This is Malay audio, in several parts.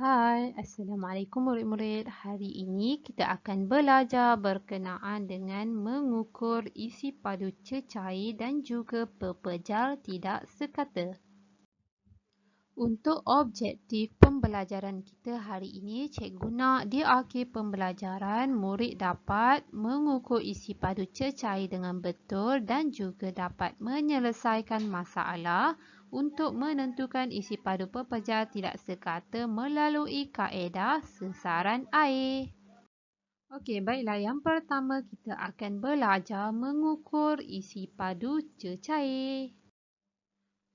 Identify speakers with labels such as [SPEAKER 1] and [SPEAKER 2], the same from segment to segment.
[SPEAKER 1] Hai, Assalamualaikum murid-murid. Hari ini kita akan belajar berkenaan dengan mengukur isi padu cecair dan juga pepejal tidak sekata. Untuk objektif pembelajaran kita hari ini, cikgu nak di akhir pembelajaran murid dapat mengukur isi padu cecair dengan betul dan juga dapat menyelesaikan masalah untuk menentukan isi padu pepejal tidak sekata melalui kaedah sesaran air. Okey, baiklah. Yang pertama kita akan belajar mengukur isi padu cecair.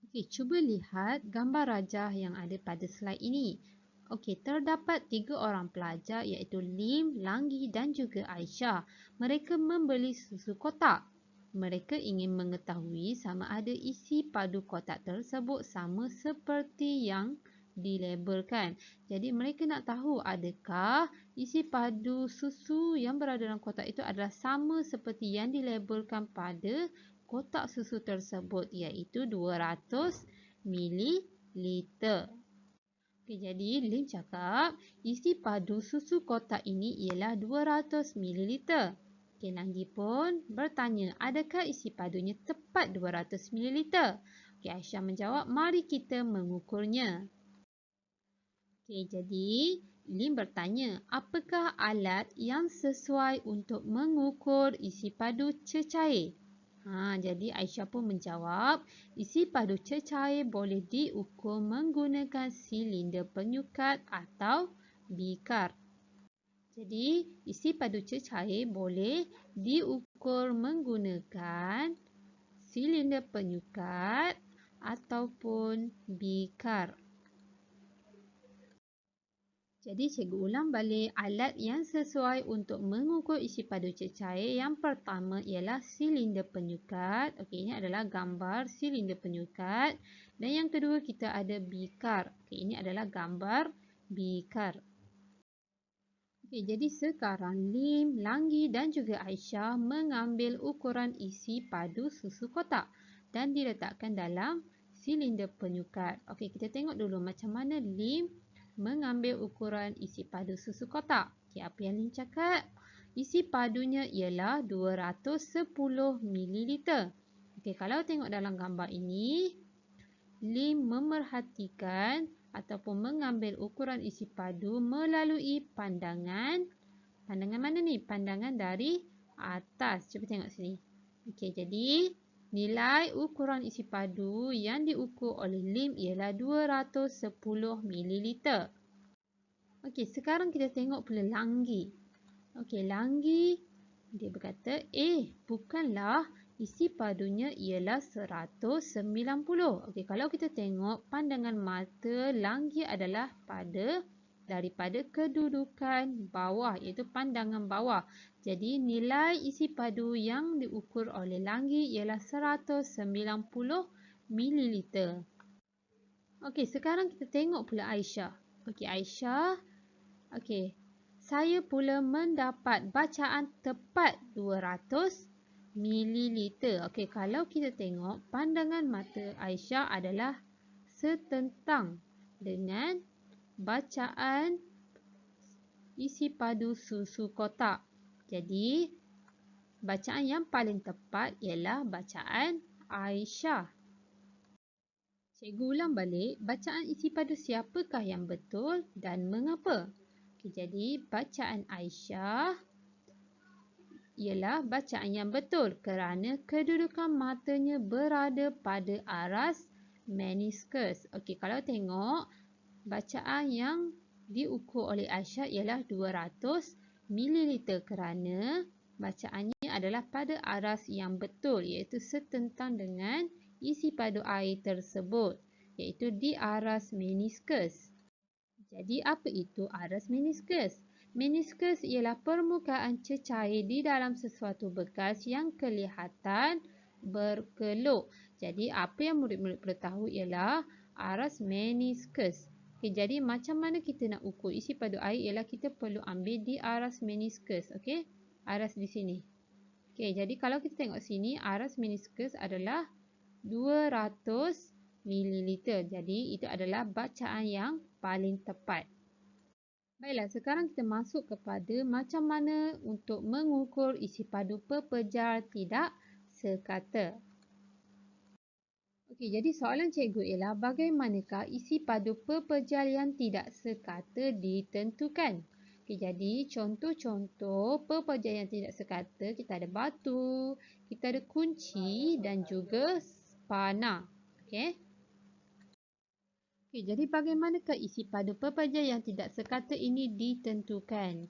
[SPEAKER 1] Okey, cuba lihat gambar rajah yang ada pada slide ini. Okey, terdapat 3 orang pelajar iaitu Lim, Langgi dan juga Aisyah. Mereka membeli susu kotak. Mereka ingin mengetahui sama ada isi padu kotak tersebut sama seperti yang dilabelkan. Jadi mereka nak tahu adakah isi padu susu yang berada dalam kotak itu adalah sama seperti yang dilabelkan pada kotak susu tersebut, iaitu 200 mililiter. Okey, jadi Lim cakap isi padu susu kotak ini ialah 200 mililiter. Okey, Langgi pun bertanya, adakah isi padunya tepat 200 mililiter? Okey, Aisyah menjawab, mari kita mengukurnya. Okey, jadi Lim bertanya, apakah alat yang sesuai untuk mengukur isi padu cecair? Jadi Aisyah pun menjawab, isi padu cecair boleh diukur menggunakan silinder penyukat atau bikar. Jadi, isi padu cecair boleh diukur menggunakan silinder penyukat ataupun bikar. Jadi, cikgu ulang balik alat yang sesuai untuk mengukur isi padu cecair. Yang pertama ialah silinder penyukat. Okey, ini adalah gambar silinder penyukat. Dan yang kedua kita ada bikar. Okey, ini adalah gambar bikar. Okey, jadi sekarang Lim, Langgi dan juga Aisyah mengambil ukuran isi padu susu kotak dan diletakkan dalam silinder penyukat. Okey, kita tengok dulu macam mana Lim mengambil ukuran isi padu susu kotak. Okey, apa yang Lim cakap? Isi padunya ialah 210 mililiter. Okey, kalau tengok dalam gambar ini, Lim memerhatikan ataupun mengambil ukuran isi padu melalui pandangan. Pandangan mana ni? Pandangan dari atas. Cuba tengok sini. Okey, jadi nilai ukuran isi padu yang diukur oleh Lim ialah 210 mililiter. Okey, sekarang kita tengok pula Langgi. Okey, Langgi dia berkata, bukanlah, isi padunya ialah 190. Okey, kalau kita tengok pandangan mata Langgi adalah daripada kedudukan bawah, iaitu pandangan bawah. Jadi nilai isi padu yang diukur oleh Langgi ialah 190 mililiter. Okey, sekarang kita tengok pula Aisyah. Okey, Aisyah. Okey, saya pula mendapat bacaan tepat 200 mililiter. Okey, kalau kita tengok pandangan mata Aisyah adalah setentang dengan bacaan isi padu susu kotak. Jadi, bacaan yang paling tepat ialah bacaan Aisyah. Cikgu ulang balik, bacaan isi padu siapakah yang betul dan mengapa? Okay, jadi, bacaan Aisyah ialah bacaan yang betul kerana kedudukan matanya berada pada aras meniskus. Okey, kalau tengok bacaan yang diukur oleh Aisyah ialah 200 mililiter kerana bacaannya adalah pada aras yang betul iaitu setentang dengan isi padu air tersebut iaitu di aras meniskus. Jadi apa itu aras meniskus? Meniskus ialah permukaan cecair di dalam sesuatu bekas yang kelihatan berkeluk. Jadi apa yang murid-murid perlu tahu ialah aras meniskus. Okay, jadi macam mana kita nak ukur isi padu air ialah kita perlu ambil di aras meniskus. Okay? Aras di sini. Okay, jadi kalau kita tengok sini, aras meniskus adalah 200 mililiter. Jadi itu adalah bacaan yang paling tepat. Baiklah, sekarang kita masuk kepada macam mana untuk mengukur isi padu pepejar tidak sekata. Okey, jadi soalan cikgu ialah bagaimanakah isi padu pepejar yang tidak sekata ditentukan? Okey, jadi contoh-contoh pepejar yang tidak sekata, kita ada batu, kita ada kunci dan juga panah. Okey. Okey, jadi bagaimanakah isi padu pepejar yang tidak sekata ini ditentukan?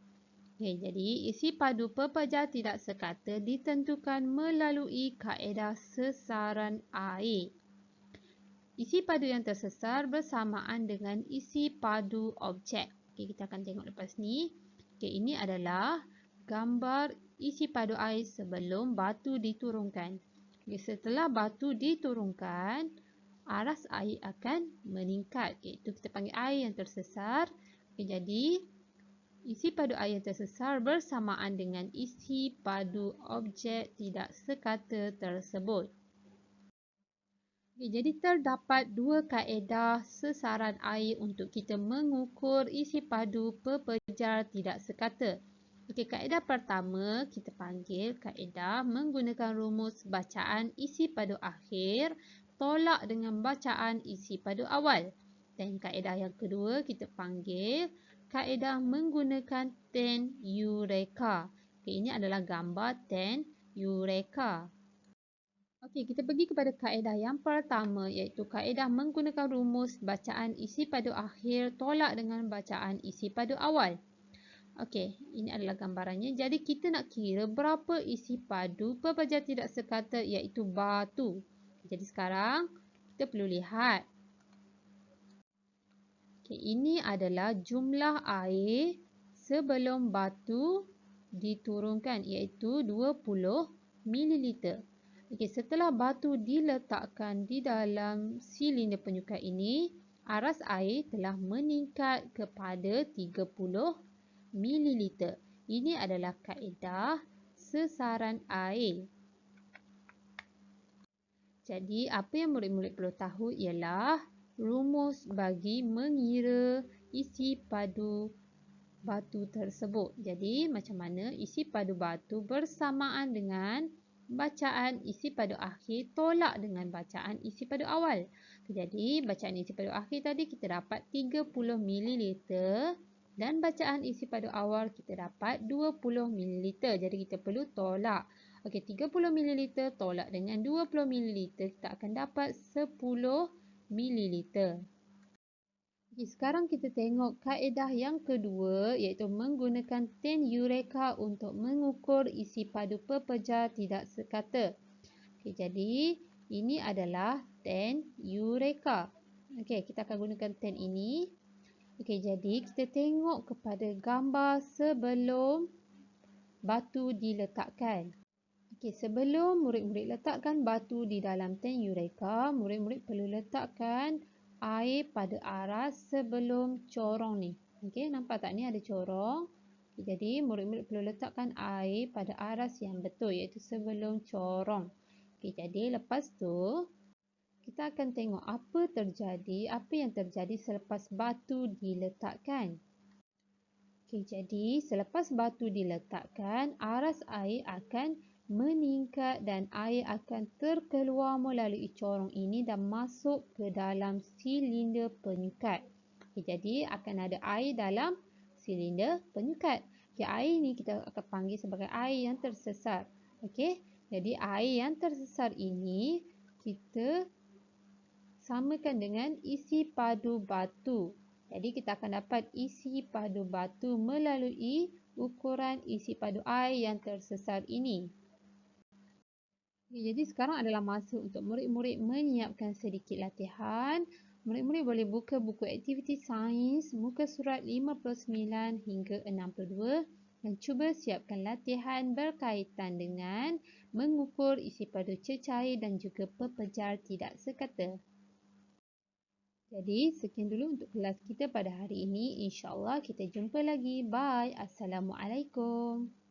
[SPEAKER 1] Okey, jadi isi padu pepejar tidak sekata ditentukan melalui kaedah sesaran air. Isi padu yang tersesar bersamaan dengan isi padu objek. Okey, kita akan tengok lepas ni. Okey, ini adalah gambar isi padu air sebelum batu diturunkan. Okey, setelah batu diturunkan, aras air akan meningkat. Iaitu kita panggil air yang tersesar. Okey, jadi isi padu air yang tersesar bersamaan dengan isi padu objek tidak sekata tersebut. Okay, jadi terdapat dua kaedah sesaran air untuk kita mengukur isi padu pepejar tidak sekata. Okey, kaedah pertama kita panggil kaedah menggunakan rumus bacaan isi padu akhir tolak dengan bacaan isi padu awal. Dan kaedah yang kedua kita panggil kaedah menggunakan tan Eureka. Okey, ini adalah gambar tan Eureka. Okey, kita pergi kepada kaedah yang pertama iaitu kaedah menggunakan rumus bacaan isi padu akhir tolak dengan bacaan isi padu awal. Okey, ini adalah gambarannya. Jadi kita nak kira berapa isi padu pepejar tidak sekata iaitu batu. Jadi sekarang kita perlu lihat. Okey, ini adalah jumlah air sebelum batu diturunkan iaitu 20 ml. Okey, setelah batu diletakkan di dalam silinder penyukat ini, aras air telah meningkat kepada 30 ml. Ini adalah kaedah sesaran air. Jadi, apa yang murid-murid perlu tahu ialah rumus bagi mengira isi padu batu tersebut. Jadi, macam mana isi padu batu bersamaan dengan bacaan isi padu akhir tolak dengan bacaan isi padu awal. Jadi, bacaan isi padu akhir tadi kita dapat 30 ml dan bacaan isi padu awal kita dapat 20 ml. Jadi, kita perlu tolak. Okey, 30 ml tolak dengan 20 ml kita akan dapat 10 ml. Okay, sekarang kita tengok kaedah yang kedua iaitu menggunakan tan Eureka untuk mengukur isi padu pepejar tidak sekata. Okay, jadi ini adalah tan Eureka. Okay, kita akan gunakan tan ini. Okay, jadi kita tengok kepada gambar sebelum batu diletakkan. Okay, sebelum murid-murid letakkan batu di dalam tan Eureka, murid-murid perlu letakkan air pada aras sebelum corong ni. Okey, nampak tak ni ada corong. Okay, jadi murid-murid perlu letakkan air pada aras yang betul iaitu sebelum corong. Okey, jadi lepas tu kita akan tengok apa yang terjadi selepas batu diletakkan. Okey, jadi selepas batu diletakkan, aras air akan meningkat dan air akan terkeluar melalui corong ini dan masuk ke dalam silinder penyukat. Okay, jadi akan ada air dalam silinder penyukat. Okay, air ini kita akan panggil sebagai air yang tersesar. Okay, jadi air yang tersesar ini kita samakan dengan isi padu batu. Jadi kita akan dapat isi padu batu melalui ukuran isi padu air yang tersesar ini. Jadi sekarang adalah masa untuk murid-murid menyiapkan sedikit latihan. Murid-murid boleh buka buku aktiviti sains muka surat 59 hingga 62 dan cuba siapkan latihan berkaitan dengan mengukur isi padu cecair dan juga pepejar tidak sekata. Jadi sekian dulu untuk kelas kita pada hari ini. InsyaAllah kita jumpa lagi. Bye. Assalamualaikum.